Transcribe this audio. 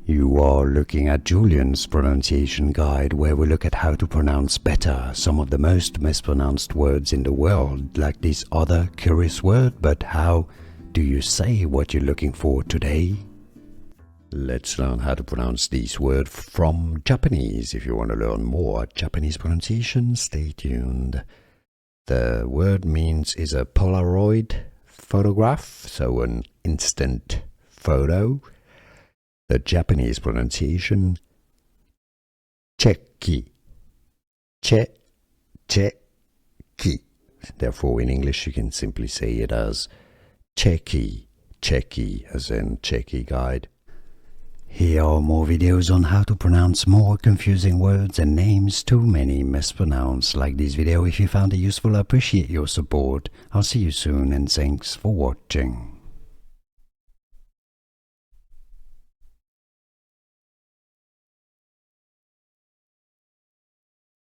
You are looking at Julian's pronunciation guide, where we look at how to pronounce better some of the most mispronounced words in the world, like this other curious word. But how do you say what you're looking for today? Let's learn how to pronounce this word from Japanese. If you want to learn more Japanese pronunciation, stay tuned. The word is a Polaroid photograph, so an instant photo. The Japanese pronunciation, cheki, cheki. Therefore, in English, you can simply say it as cheki, as in Cheki guide. Here are more videos on how to pronounce more confusing words and names too many mispronounced. Like this video if you found it useful. I appreciate your support. I'll see you soon and thanks for watching.